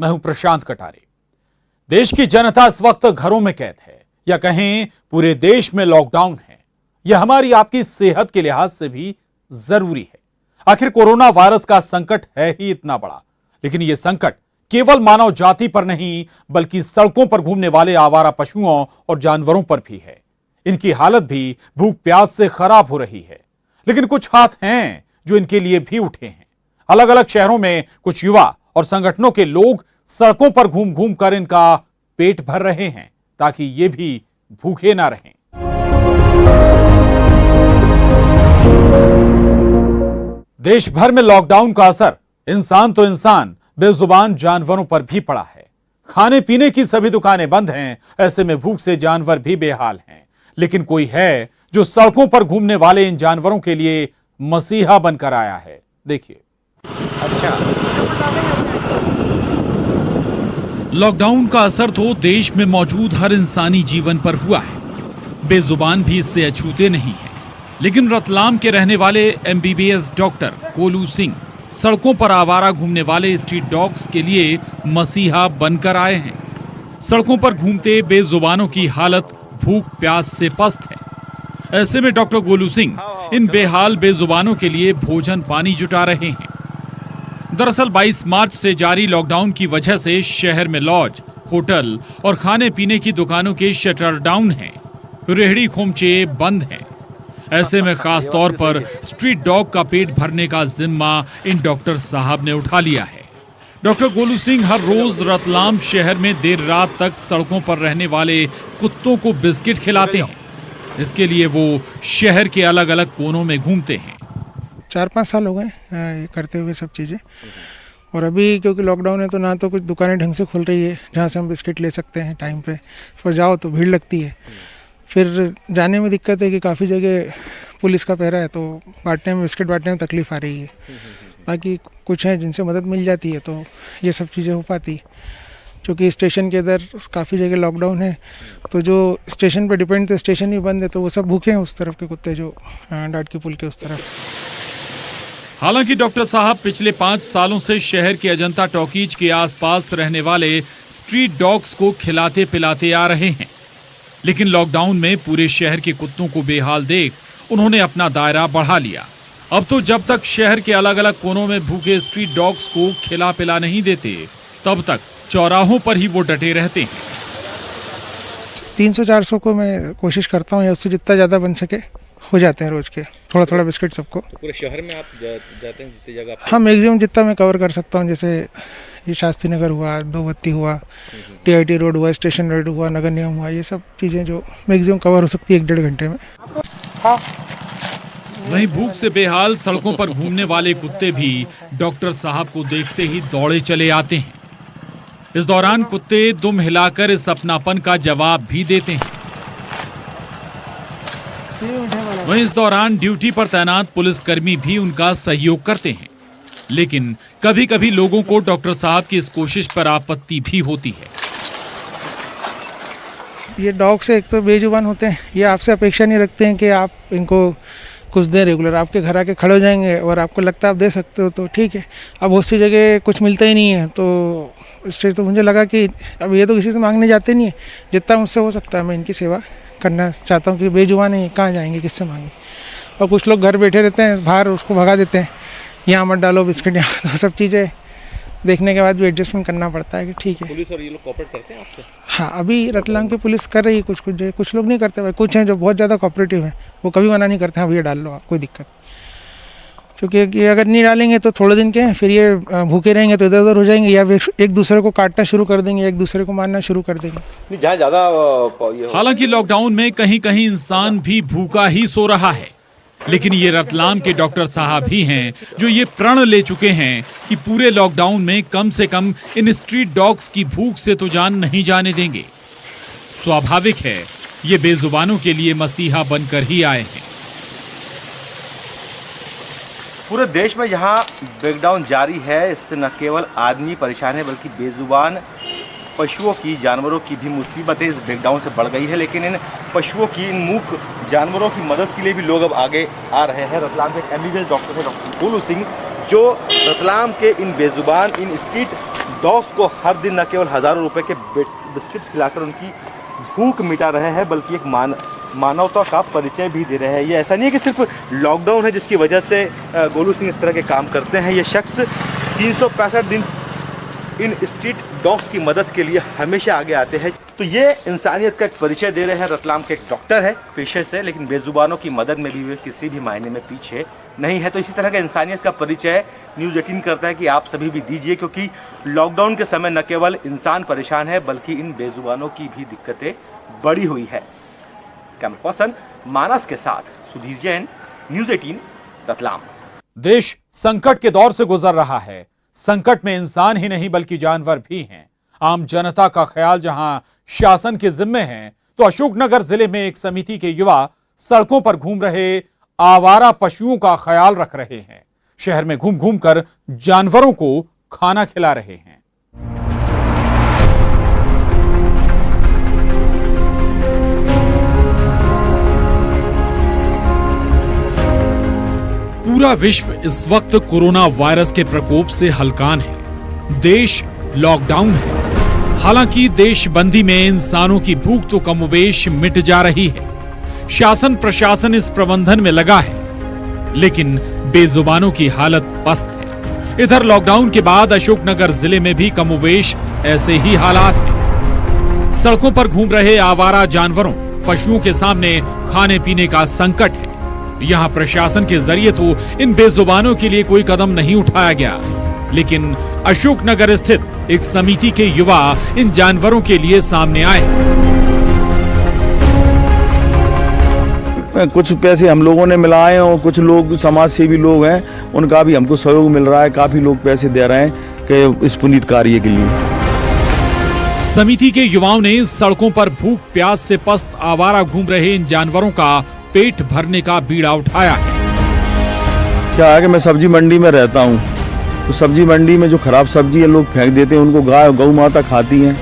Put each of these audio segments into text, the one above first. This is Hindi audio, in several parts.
मैं हूं प्रशांत कटारे। देश की जनता इस वक्त घरों में कैद है या कहें पूरे देश में लॉकडाउन है। यह हमारी आपकी सेहत के लिहाज से भी जरूरी है। आखिर कोरोना वायरस का संकट है ही इतना बड़ा, लेकिन यह संकट केवल मानव जाति पर नहीं बल्कि सड़कों पर घूमने वाले आवारा पशुओं और जानवरों पर भी है। इनकी हालत भी भूख प्यास से खराब हो रही है, लेकिन कुछ हाथ हैं जो इनके लिए भी उठे हैं। अलग अलग शहरों में कुछ युवा और संगठनों के लोग सड़कों पर घूम घूम कर इनका पेट भर रहे हैं ताकि ये भी भूखे ना रहें। देश भर में लॉकडाउन का असर इंसान तो इंसान बेजुबान जानवरों पर भी पड़ा है। खाने पीने की सभी दुकानें बंद हैं, ऐसे में भूख से जानवर भी बेहाल हैं। लेकिन कोई है जो सड़कों पर घूमने वाले इन जानवरों के लिए मसीहा बनकर आया है। देखिए। अच्छा, लॉकडाउन का असर तो देश में मौजूद हर इंसानी जीवन पर हुआ है। बेजुबान भी इससे अछूते नहीं है, लेकिन रतलाम के रहने वाले MBBS डॉक्टर कोलू सिंह सड़कों पर आवारा घूमने वाले स्ट्रीट डॉग्स के लिए मसीहा बनकर आए हैं। सड़कों पर घूमते बेजुबानों की हालत भूख प्यास से पस्त है। ऐसे में डॉक्टर गोलू सिंह इन बेहाल बेजुबानों के लिए भोजन पानी जुटा रहे हैं। दरअसल 22 मार्च से जारी लॉकडाउन की वजह से शहर में लॉज, होटल और खाने पीने की दुकानों के शटर डाउन हैं। रेहड़ी खोमचे बंद हैं। ऐसे में खास तौर पर स्ट्रीट डॉग का पेट भरने का जिम्मा इन डॉक्टर साहब ने उठा लिया है। डॉक्टर गोलू सिंह हर रोज रतलाम शहर में देर रात तक सड़कों पर रहने वाले कुत्तों को बिस्किट खिलाते हैं। इसके लिए वो शहर के अलग अलग कोनों में घूमते हैं। 4-5 साल हो गए करते हुए सब चीज़ें। और अभी क्योंकि लॉकडाउन है तो ना तो कुछ दुकानें ढंग से खुल रही है जहाँ से हम बिस्किट ले सकते हैं टाइम पे। फिर जाओ तो भीड़ लगती है, फिर जाने में दिक्कत है कि काफ़ी जगह पुलिस का पहरा है तो बांटने में, बिस्किट बांटने में तकलीफ़ आ रही है। बाकी कुछ हैं जिनसे मदद मिल जाती है तो ये सब चीज़ें हो पाती। क्योंकि स्टेशन के इधर काफ़ी जगह लॉकडाउन है तो जो स्टेशन पे डिपेंड थे स्टेशन ही बंद है तो वो सब भूखे हैं उस तरफ के कुत्ते जो डाट की पुल के उस तरफ। हालांकि डॉक्टर साहब पिछले 5 सालों से शहर के अजंता टॉकीज के आसपास रहने वाले स्ट्रीट डॉग्स को खिलाते पिलाते आ रहे हैं, लेकिन लॉकडाउन में पूरे शहर के कुत्तों को बेहाल देख उन्होंने अपना दायरा बढ़ा लिया। अब तो जब तक शहर के अलग अलग कोनों में भूखे स्ट्रीट डॉग्स को खिला पिला नहीं देते तब तक चौराहों पर ही वो डटे रहते हैं। 300-400 को मैं कोशिश करता हूँ या उससे जितना ज़्यादा बन सके हो जाते हैं रोज के, थोड़ा थोड़ा बिस्किट सबको। पूरे शहर में आप जाते हैं जितनी जगह? हाँ, मैक्सिमम जितना मैं कवर कर सकता हूँ। जैसे ये शास्त्री नगर हुआ, दो बत्ती हुआ, TIT रोड हुआ, स्टेशन रोड हुआ, नगर निगम हुआ, ये सब चीज़ें जो मैक्सिमम कवर हो सकती है 1-1.5 घंटे में। हाँ। वहीं भूख से बेहाल सड़कों पर घूमने वाले कुत्ते भी डॉक्टर साहब को देखते ही दौड़े चले आते हैं। इस दौरान कुत्ते दुम हिलाकर इस अपनापन का जवाब भी देते हैं। वहीं इस दौरान ड्यूटी पर तैनात पुलिसकर्मी भी उनका सहयोग करते हैं, लेकिन कभी कभी लोगों को डॉक्टर साहब की इस कोशिश पर आपत्ति भी होती है। ये डॉग से एक तो बेजुबान होते हैं, ये आपसे अपेक्षा नहीं रखते हैं कि आप इनको कुछ दें रेगुलर। आपके घर आके खड़े हो जाएंगे और आपको लगता है आप दे सकते हो तो ठीक है। अब बहुत सी जगह कुछ मिलता ही नहीं है तो इससे तो मुझे लगा कि अब ये तो किसी से मांगने जाते नहीं है। जितना मुझसे हो सकता है मैं इनकी सेवा करना चाहता हूँ कि बेजुबान है, कहाँ जाएंगे, किससे मांगे। और कुछ लोग घर बैठे रहते हैं, बाहर उसको भगा देते हैं, यहाँ मत डालो बिस्किट यहाँ, तो सब चीज़ें देखने के बाद भी एडजस्टमेंट करना पड़ता है कि ठीक है। पुलिस और ये लोग कोऑपरेट करते हैं आपसे? हाँ, अभी रतलाम की पुलिस कर रही है कुछ लोग नहीं करते भाई। कुछ हैं जो बहुत ज़्यादा कोऑपरेटिव हैं, वो कभी मना नहीं करते हैं भैया डाल लो आप, कोई दिक्कत। क्योंकि ये अगर नहीं डालेंगे तो थोड़े दिन के हैं, फिर ये भूखे रहेंगे तो इधर उधर हो जाएंगे या एक दूसरे को काटना शुरू कर देंगे, एक दूसरे को मारना शुरू कर देंगे। जहाँ ज़्यादा हालांकि लॉकडाउन में कहीं कहीं इंसान भी भूखा ही सो रहा है, लेकिन ये रतलाम के डॉक्टर साहब ही हैं जो ये प्रण ले चुके हैं कि पूरे लॉकडाउन में कम से कम इन स्ट्रीट डॉग्स की भूख से तो जान नहीं जाने देंगे। स्वाभाविक है ये बेजुबानों के लिए मसीहा बनकर ही आए हैं। पूरे देश में जहां ब्रेकडाउन जारी है, इससे न केवल आदमी परेशान है बल्कि बेजुबान पशुओं की, जानवरों की भी मुसीबतें इस ब्रेकडाउन से बढ़ गई है। लेकिन इन पशुओं की, इन मूक जानवरों की मदद के लिए भी लोग अब आगे आ रहे हैं। रतलाम के MBBS डॉक्टर है डॉक्टर गोलू सिंह, जो रतलाम के इन बेजुबान, इन स्ट्रीट डॉग्स को हर दिन न केवल हज़ारों रुपए के बिस्किट्स खिलाकर उनकी भूख मिटा रहे हैं, बल्कि एक मानवता का परिचय भी दे रहे हैं। ये ऐसा नहीं है कि सिर्फ लॉकडाउन है जिसकी वजह से गोलू सिंह इस तरह के काम करते हैं। ये शख्स 365 दिन इन स्ट्रीट डॉग्स की मदद के लिए हमेशा आगे आते हैं। तो ये इंसानियत का एक परिचय दे रहे हैं। रतलाम के एक डॉक्टर है पेशे से, लेकिन बेजुबानों की मदद में भी वे किसी भी मायने में पीछे नहीं है। तो इसी तरह का इंसानियत का परिचय न्यूज़ 18 करता है कि आप सभी भी दीजिए, क्योंकि लॉकडाउन के समय न केवल इंसान परेशान है बल्कि इन बेजुबानों की भी दिक्कतें बढ़ी हुई है। कैमरा पर्सन मानस के साथ सुधीर जैन, न्यूज़ 18 रतलाम। देश संकट के दौर से गुजर रहा है। संकट में इंसान ही नहीं बल्कि जानवर भी हैं। आम जनता का ख्याल जहां शासन के जिम्मे है, तो अशोकनगर जिले में एक समिति के युवा सड़कों पर घूम रहे आवारा पशुओं का ख्याल रख रहे हैं। शहर में घूम घूम कर जानवरों को खाना खिला रहे हैं। पूरा विश्व इस वक्त कोरोना वायरस के प्रकोप से हलकान है। देश लॉकडाउन है। हालांकि देशबंदी में इंसानों की भूख तो कमोबेश मिट जा रही है। शासन प्रशासन इस प्रबंधन में लगा है, लेकिन बेजुबानों की हालत पस्त है। इधर लॉकडाउन के बाद अशोकनगर जिले में भी कमोबेश ऐसे ही हालात हैं। सड़कों पर घूम रहे आवारा जानवरों, पशुओं के सामने खाने पीने का संकट है। यहाँ प्रशासन के जरिए तो इन बेजुबानों के लिए कोई कदम नहीं उठाया गया, लेकिन अशोकनगर स्थित एक समिति के युवा इन जानवरों के लिए सामने आए। कुछ पैसे हम लोगों ने मिलाए और कुछ लोग समाज सेवी लोग हैं, उनका भी हमको सहयोग मिल रहा है। काफी लोग पैसे दे रहे हैं कि इस पुनीत कार्य के लिए। समिति के युवाओं ने सड़कों पर भूख प्यास से पस्त आवारा घूम रहे इन जानवरों का पेट भरने का बीड़ा उठाया है। क्या है कि मैं सब्जी मंडी में रहता हूँ, तो सब्जी मंडी में जो खराब सब्जी है लोग फेंक देते हैं, उनको गौ माता खाती हैं।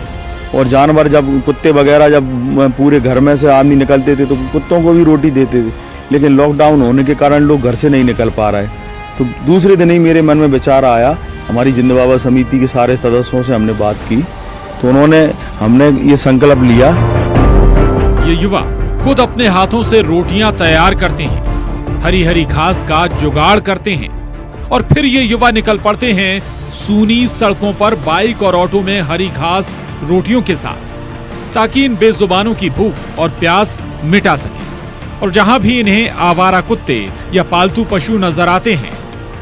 और जानवर जब कुत्ते वगैरह जब पूरे घर में से आदमी निकलते थे तो कुत्तों को भी रोटी देते थे, लेकिन लॉकडाउन होने के कारण लोग घर से नहीं निकल पा रहे। तो दूसरे दिन ही मेरे मन में विचार आया। हमारी जिंद बाबा समिति के सारे सदस्यों से हमने बात की, तो हमने ये संकल्प लिया। ये युवा खुद अपने हाथों से रोटियां तैयार करते हैं, हरी हरी घास का जुगाड़ करते हैं और फिर ये युवा निकल पड़ते हैं सूनी सड़कों पर बाइक और ऑटो में हरी घास रोटियों के साथ, ताकि इन बेजुबानों की भूख और प्यास मिटा सके। और जहां भी इन्हें आवारा कुत्ते या पालतू पशु नजर आते हैं,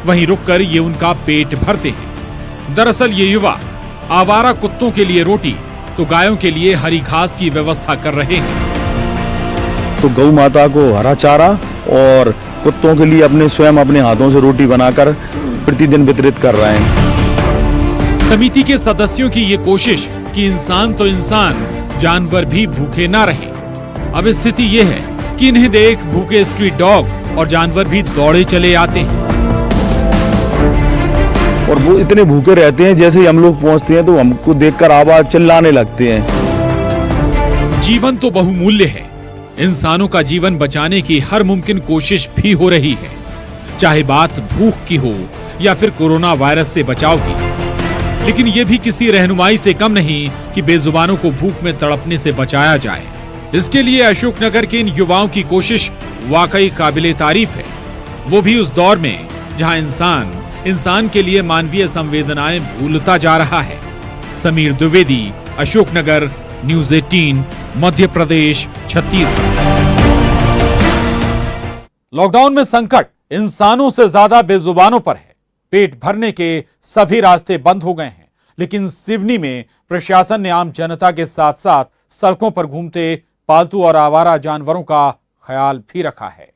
वहीं रुककर ये उनका पेट भरते हैं। दरअसल ये युवा आवारा कुत्तों के लिए रोटी तो गायों के लिए हरी घास की व्यवस्था कर रहे हैं। तो गौ माता को हरा चारा और कुत्तों के लिए स्वयं अपने हाथों से रोटी बनाकर प्रतिदिन वितरित कर रहे हैं। समिति के सदस्यों की ये कोशिश कि इंसान तो इंसान, जानवर भी भूखे ना रहे। अब स्थिति ये है कि इन्हें देख भूखे स्ट्रीट डॉग्स और जानवर भी दौड़े चले आते हैं। और वो इतने भूखे रहते हैं, जैसे ही हम लोग पहुंचते हैं तो हमको देखकर आवाज चिल्लाने लगते हैं। जीवन तो बहुमूल्य है। इंसानों का जीवन बचाने की हर मुमकिन कोशिश भी हो रही है, चाहे बात भूख की हो या फिर कोरोना वायरस से बचाव की। लेकिन यह भी किसी रहनुमाई से कम नहीं कि बेजुबानों को भूख में तड़पने से बचाया जाए। इसके लिए अशोकनगर के इन युवाओं की कोशिश वाकई काबिले तारीफ है, वो भी उस दौर में जहां इंसान के लिए मानवीय संवेदनाएं भूलता जा रहा है। समीर द्विवेदी, अशोकनगर, न्यूज़ 18, मध्य प्रदेश, छत्तीसगढ़। लॉकडाउन में संकट इंसानों से ज्यादा बेजुबानों पर है। पेट भरने के सभी रास्ते बंद हो गए हैं, लेकिन सिवनी में प्रशासन ने आम जनता के साथ साथ सड़कों पर घूमते पालतू और आवारा जानवरों का ख्याल भी रखा है।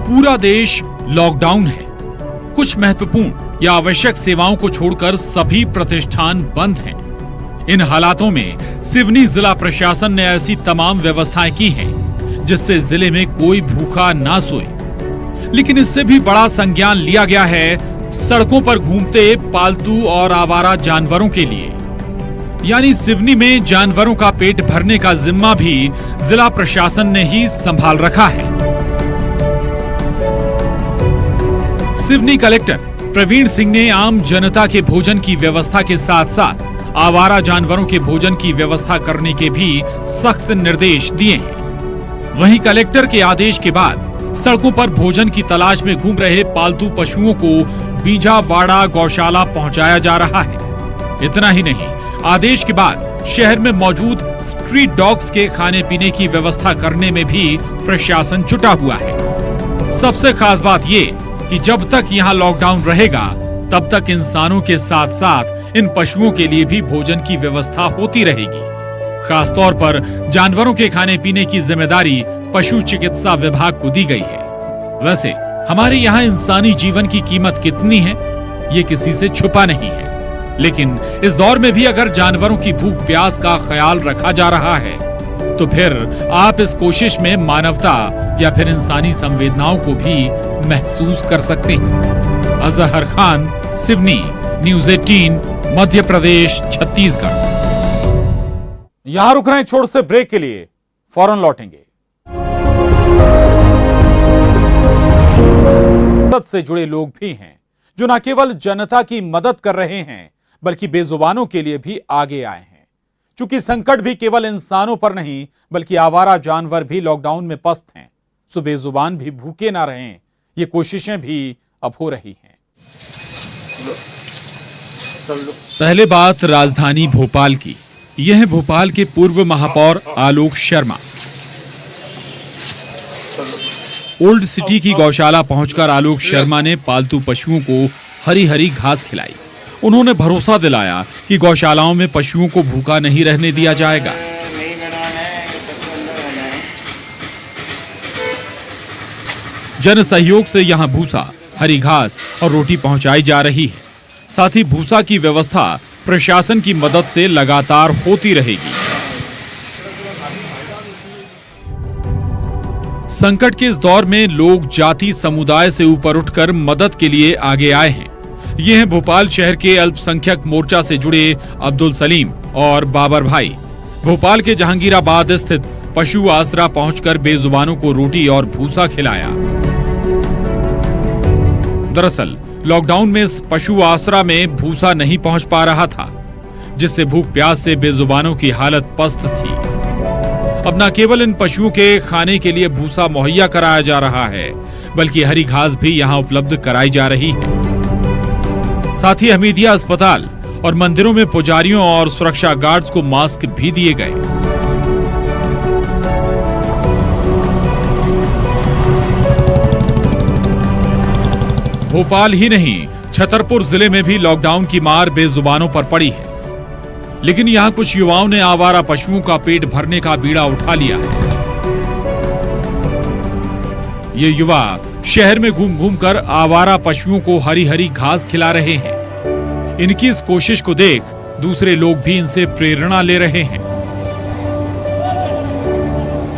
पूरा देश लॉकडाउन है। कुछ महत्वपूर्ण या आवश्यक सेवाओं को छोड़कर सभी प्रतिष्ठान बंद हैं। इन हालातों में सिवनी जिला प्रशासन ने ऐसी तमाम व्यवस्थाएं की हैं जिससे जिले में कोई भूखा ना सोए। लेकिन इससे भी बड़ा संज्ञान लिया गया है सड़कों पर घूमते पालतू और आवारा जानवरों के लिए। यानी सिवनी में जानवरों का पेट भरने का जिम्मा भी जिला प्रशासन ने ही संभाल रखा है। सिवनी कलेक्टर प्रवीण सिंह ने आम जनता के भोजन की व्यवस्था के साथ साथ आवारा जानवरों के भोजन की व्यवस्था करने के भी सख्त निर्देश दिए हैं। वहीं कलेक्टर के आदेश के बाद सड़कों पर भोजन की तलाश में घूम रहे पालतू पशुओं को बीजावाड़ा गौशाला पहुंचाया जा रहा है। इतना ही नहीं, आदेश के बाद शहर में मौजूद स्ट्रीट डॉग्स के खाने पीने की व्यवस्था करने में भी प्रशासन जुटा हुआ है। सबसे खास बात ये कि जब तक यहाँ लॉकडाउन रहेगा तब तक इंसानों के साथ साथ इन पशुओं के लिए भी भोजन की व्यवस्था होती रहेगी। खासतौर पर जानवरों के खाने पीने की जिम्मेदारी पशु चिकित्सा विभाग को दी गई है। वैसे हमारे यहाँ इंसानी जीवन की कीमत कितनी है, ये किसी से छुपा नहीं है, लेकिन इस दौर में भी अगर जानवरों की भूख प्यास का ख्याल रखा जा रहा है तो फिर आप इस कोशिश में मानवता या फिर इंसानी संवेदनाओं को भी महसूस कर सकते हैं। अजहर खान, सिवनी, न्यूज़ 18, मध्य प्रदेश, छत्तीसगढ़। यहां रुक रहे हैं छोटे से ब्रेक के लिए, फौरन लौटेंगे। मदद से जुड़े लोग भी हैं जो न केवल जनता की मदद कर रहे हैं बल्कि बेजुबानों के लिए भी आगे आए हैं। चूंकि संकट भी केवल इंसानों पर नहीं बल्कि आवारा जानवर भी लॉकडाउन में पस्त हैं, सो बेजुबान भी भूखे ना रहें, ये कोशिशें भी अब हो रही हैं। पहले बात राजधानी भोपाल की। यह है भोपाल के पूर्व महापौर आलोक शर्मा। ओल्ड सिटी की गौशाला पहुंचकर आलोक शर्मा ने पालतू पशुओं को हरी हरी घास खिलाई। उन्होंने भरोसा दिलाया कि गौशालाओं में पशुओं को भूखा नहीं रहने दिया जाएगा। जन सहयोग से यहां भूसा, हरी घास और रोटी पहुंचाई जा रही है। साथ ही भूसा की व्यवस्था प्रशासन की मदद से लगातार होती रहेगी। संकट के इस दौर में लोग जाति समुदाय से ऊपर उठकर मदद के लिए आगे आए हैं। ये हैं भोपाल शहर के अल्पसंख्यक मोर्चा से जुड़े अब्दुल सलीम और बाबर भाई। भोपाल के जहांगीराबाद स्थित पशु आसरा पहुंचकर बेजुबानों को रोटी और भूसा खिलाया। दरअसल लॉकडाउन में इस पशु आसरा में भूसा नहीं पहुंच पा रहा था, जिससे भूख प्यास से बेजुबानों की हालत पस्त थी। अब न केवल इन पशुओं के खाने के लिए भूसा मुहैया कराया जा रहा है बल्कि हरी घास भी यहां उपलब्ध कराई जा रही है। साथ ही हमीदिया अस्पताल और मंदिरों में पुजारियों और सुरक्षा गार्ड्स को मास्क भी दिए गए। भोपाल ही नहीं, छतरपुर जिले में भी लॉकडाउन की मार बेजुबानों पर पड़ी है, लेकिन यहां कुछ युवाओं ने आवारा पशुओं का पेट भरने का बीड़ा उठा लिया है। ये युवा शहर में घूम घूम कर आवारा पशुओं को हरी हरी घास खिला रहे हैं। इनकी इस कोशिश को देख दूसरे लोग भी इनसे प्रेरणा ले रहे हैं।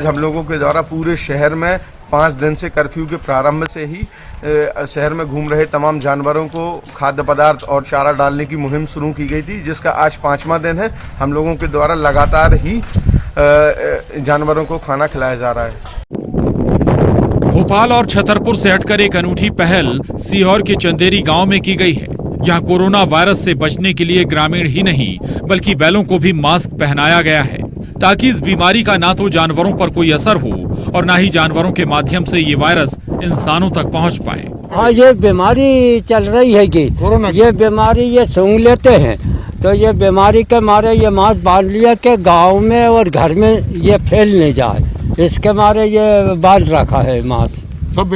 हम लोगों के द्वारा पूरे शहर में 5 दिन से कर्फ्यू के प्रारंभ से ही शहर में घूम रहे तमाम जानवरों को खाद्य पदार्थ और चारा डालने की मुहिम शुरू की गई थी, जिसका आज 5वां दिन है। हम लोगों के द्वारा लगातार ही जानवरों को खाना खिलाया जा रहा है। भोपाल और छतरपुर से हटकर एक अनूठी पहल सीहोर के चंदेरी गांव में की गई है। यहाँ कोरोना वायरस से बचने के लिए ग्रामीण ही नहीं बल्कि बैलों को भी मास्क पहनाया गया है, ताकि इस बीमारी का ना तो जानवरों पर कोई असर हो और ना ही जानवरों के माध्यम से ये वायरस इंसानों तक पहुँच पाए। हाँ, ये बीमारी चल रही है कि ये बीमारी ये सूंघ लेते हैं, तो ये बीमारी के मारे ये मास्क बांध लिया कि गांव में और घर में ये फैल नहीं जाए, इसके मारे ये बांध रखा है मास्क। सब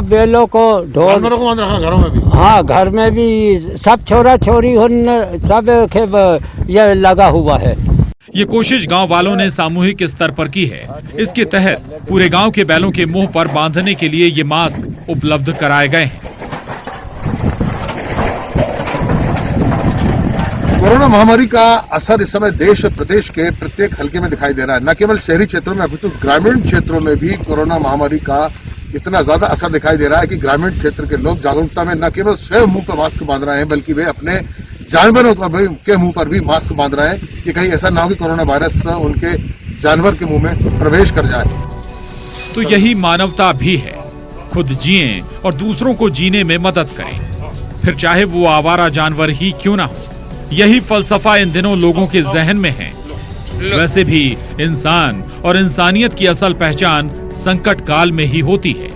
बेलों को ढोल को बांध रखा, घरों में भी। हाँ, घर में भी सब छोरा छोरी सब ये लगा हुआ है। ये कोशिश गांव वालों ने सामूहिक स्तर पर की है। इसके तहत पूरे गांव के बैलों के मुंह पर बांधने के लिए ये मास्क उपलब्ध कराए गए हैं। कोरोना महामारी का असर इस समय देश और प्रदेश के प्रत्येक हलके में दिखाई दे रहा है। न केवल शहरी क्षेत्रों में, अपितु ग्रामीण क्षेत्रों में भी कोरोना महामारी का इतना ज्यादा असर दिखाई दे रहा है कि ग्रामीण क्षेत्र के लोग जागरूकता में न केवल स्वयं मुंह पर मास्क बांध रहे हैं बल्कि वे अपने जानवरों के मुंह पर भी मास्क बांध रहे हैं कि कहीं ऐसा ना हो कि कोरोना वायरस उनके जानवर के मुंह में प्रवेश कर जाए। तो यही मानवता भी है, खुद जिएं और दूसरों को जीने में मदद करें। फिर चाहे वो आवारा जानवर ही क्यों ना हो। यही फलसफा इन दिनों लोगों के जहन में है। वैसे भी इंसान और इंसानियत की असल पहचान संकट काल में ही होती है।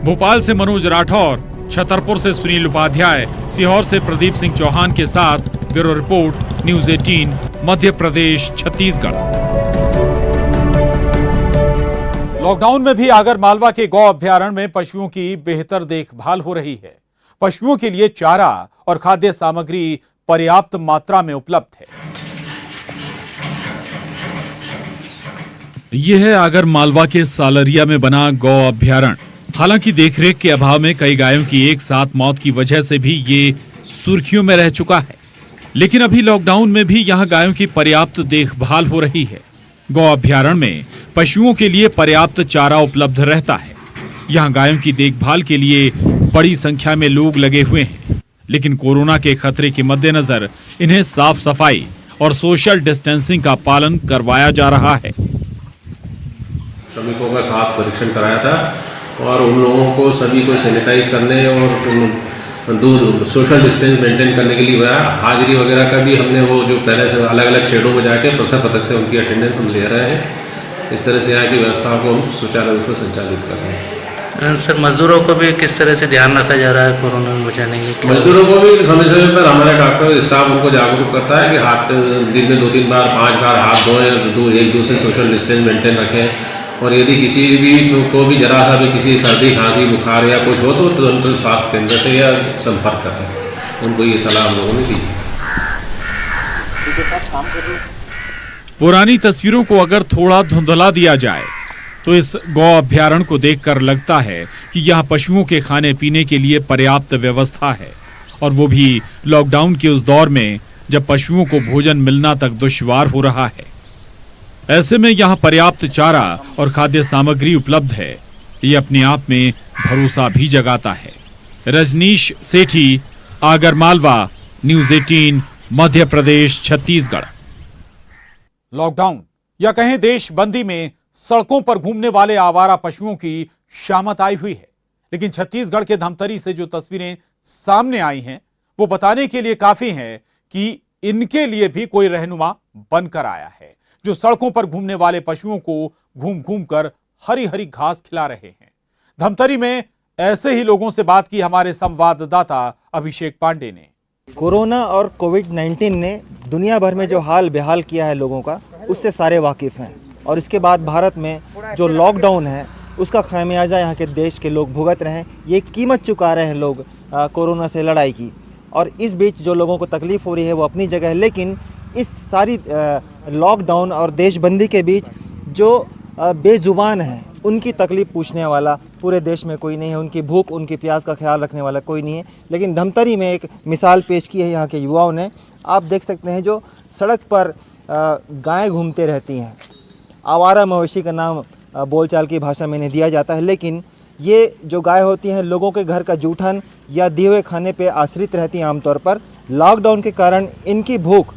भोपाल से मनोज राठौर, छतरपुर से सुनील उपाध्याय, सीहोर से प्रदीप सिंह चौहान के साथ bureau report, news 18, Madhya Pradesh, Chhattisgarh. Lockdown में भी आगरमालवा के गौ अभयारण्य में पशुओं की बेहतर देखभाल हो रही है। पशुओं के लिए चारा और खाद्य सामग्री पर्याप्त मात्रा में उपलब्ध है। यह है आगरमालवा के सालरिया में बना गौ अभयारण्य। हालांकि देखरेख के अभाव में कई गायों की एक साथ मौत की वजह से भी ये सुर्खियों में रह चुका है। लेकिन अभी लॉकडाउन में भी यहाँ गायों की पर्याप्त देखभाल हो रही है। गौ अभयारण्य में पशुओं के लिए पर्याप्त चारा उपलब्ध रहता है। यहाँ गायों की देखभाल के लिए बड़ी संख्या में लोग लगे हुए हैं। लेकिन कोरोना के खतरे के मद्देनजर इन्हें साफ सफाई और सोशल डिस्टेंसिंग का पालन करवाया जा रहा है। श्रमिकों का स्वास्थ्य परीक्षण कराया था और उन लोगों को सभी को सैनिटाइज करने और दूर सोशल डिस्टेंस मेंटेन करने के लिए हुआ। हाजिरी वगैरह का भी हमने वो जो पहले से अलग अलग शेडों में जाके प्रसर पथक से उनकी अटेंडेंस हम ले रहे हैं। इस तरह से यहाँ की व्यवस्थाओं को हम सुचारू रूप से संचालित कर रहे हैं। सर, मजदूरों को भी किस तरह से ध्यान रखा जा रहा है कोरोना में बचाने के? मजदूरों को भी समय समय पर हमारे डॉक्टर स्टाफ उनको जागरूक करता है कि हाथ दिन में 2-3 बार 5 बार हाथ धोएं, एक दूसरे सोशल डिस्टेंस मेंटेन रखें। और यदि किसी भी को भी जरा सा भी किसी सर्दी, खांसी, बुखार या कुछ हो तो तुरंत स्वास्थ्य केंद्र से या संपर्क करें। उनको ये सलाह हम लोगों ने दी। पुरानी तस्वीरों को अगर थोड़ा धुंधला दिया जाए तो इस गौ अभयारण्य को देखकर लगता है कि यहाँ पशुओं के खाने पीने के लिए पर्याप्त व्यवस्था है, और वो भी लॉकडाउन के उस दौर में जब पशुओं को भोजन मिलना तक दुश्वार हो रहा है। ऐसे में यहाँ पर्याप्त चारा और खाद्य सामग्री उपलब्ध है। ये अपने आप में भरोसा भी जगाता है। रजनीश सेठी, आगरमालवा, न्यूज़ 18, मध्य प्रदेश, छत्तीसगढ़। लॉकडाउन या कहें देशबंदी में सड़कों पर घूमने वाले आवारा पशुओं की शामत आई हुई है। लेकिन छत्तीसगढ़ के धमतरी से जो तस्वीरें सामने आई हैं वो बताने के लिए काफी है कि इनके लिए भी कोई रहनुमा बनकर आया है, जो सड़कों पर घूमने वाले पशुओं को घूम घूम कर हरी हरी घास खिला रहे हैं। धमतरी में ऐसे ही लोगों से बात की हमारे संवाददाता अभिषेक पांडे ने। कोरोना और कोविड-19 ने दुनिया भर में जो हाल बेहाल किया है लोगों का, उससे सारे वाकिफ हैं। और इसके बाद भारत में जो लॉकडाउन है उसका खामियाजा यहाँ के देश के लोग भुगत रहे हैं। ये कीमत चुका रहे हैं लोग कोरोना से लड़ाई की। और इस बीच जो लोगों को तकलीफ़ हो रही है वो अपनी जगह है, लेकिन इस सारी लॉकडाउन और देशबंदी के बीच जो बेजुबान हैं उनकी तकलीफ़ पूछने वाला पूरे देश में कोई नहीं है। उनकी भूख, उनकी प्यास का ख्याल रखने वाला कोई नहीं है। लेकिन धमतरी में एक मिसाल पेश की है यहाँ के युवाओं ने। आप देख सकते हैं जो सड़क पर गायें घूमते रहती हैं। आवारा मवेशी का नाम बोलचाल की भाषा में इन्हें दिया जाता है, लेकिन ये जो गाय होती हैं लोगों के घर का जूठन या दिए हुए खाने पे आश्रित रहती हैं आमतौर पर। लॉकडाउन के कारण इनकी भूख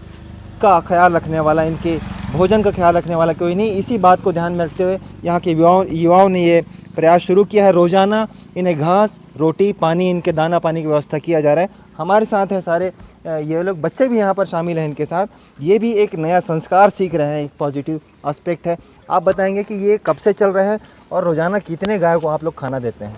का ख्याल रखने वाला, इनके भोजन का ख्याल रखने वाला कोई नहीं। इसी बात को ध्यान में रखते हुए यहाँ के युवाओं ने ये प्रयास शुरू किया है। रोज़ाना इन्हें घास, रोटी, पानी, इनके दाना पानी की व्यवस्था किया जा रहा है। हमारे साथ है सारे ये लोग, बच्चे भी यहाँ पर शामिल हैं इनके साथ। ये भी एक नया संस्कार सीख रहे हैं, एक पॉजिटिव एस्पेक्ट है। आप बताएंगे कि ये कब से चल रहा है और रोज़ाना कितने गायों को आप लोग खाना देते हैं?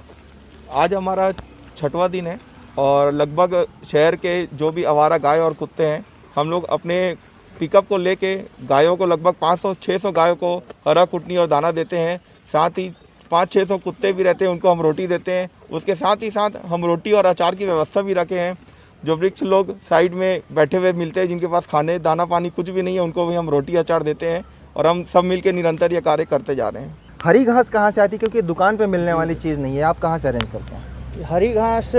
आज हमारा 6वां दिन है और लगभग शहर के जो भी आवारा गाय और कुत्ते हैं, हम लोग अपने पिकअप को लेके गायों को लगभग 500-600 गायों को हरा कुटनी और दाना देते हैं। साथ ही 500-600 कुत्ते भी रहते हैं, उनको हम रोटी देते हैं। उसके साथ ही साथ हम रोटी और अचार की व्यवस्था भी रखे हैं। जो वृक्ष लोग साइड में बैठे हुए मिलते हैं, जिनके पास खाने, दाना पानी कुछ भी नहीं है, उनको भी हम रोटी अचार देते हैं। और हम सब मिलकर निरंतर ये कार्य करते जा रहे हैं। हरी घास कहाँ से आती है, क्योंकि दुकान पे मिलने वाली चीज़ नहीं है, आप कहाँ से अरेंज करते हैं? हरी घास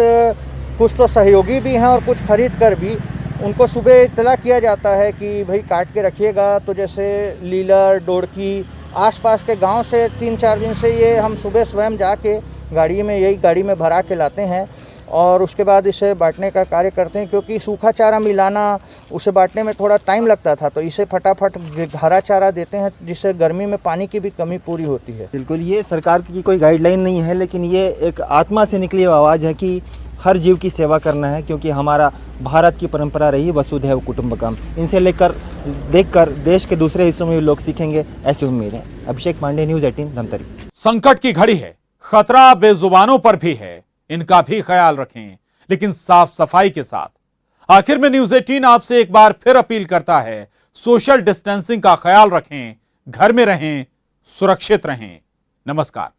कुछ तो सहयोगी भी हैं और कुछ खरीद कर भी उनको सुबह इत्तला किया जाता है कि भाई काट के रखिएगा। तो जैसे लीलर, डोड़की, आसपास के गांव से 3-4 दिन से ये हम सुबह स्वयं जाके गाड़ी में भरा के लाते हैं और उसके बाद इसे बांटने का कार्य करते हैं, क्योंकि सूखा चारा मिलाना उसे बांटने में थोड़ा टाइम लगता था। तो इसे फटाफट हरा चारा देते हैं, जिससे गर्मी में पानी की भी कमी पूरी होती है। बिल्कुल, ये सरकार की कोई गाइडलाइन नहीं है, लेकिन ये एक आत्मा से निकली हुई आवाज़ है कि हर जीव की सेवा करना है, क्योंकि हमारा भारत की परंपरा रही वसुधैव कुटुंबकम। इनसे देखकर देश के दूसरे हिस्सों में भी लोग सीखेंगे, ऐसी उम्मीद है। अभिषेक पांडे, न्यूज़ 18 धमतरी। संकट की घड़ी है, खतरा बेजुबानों पर भी है, इनका भी ख्याल रखें, लेकिन साफ सफाई के साथ। आखिर में न्यूज़ 18 आपसे एक बार फिर अपील करता है, सोशल डिस्टेंसिंग का ख्याल रखें, घर में रहें, सुरक्षित रहें। नमस्कार।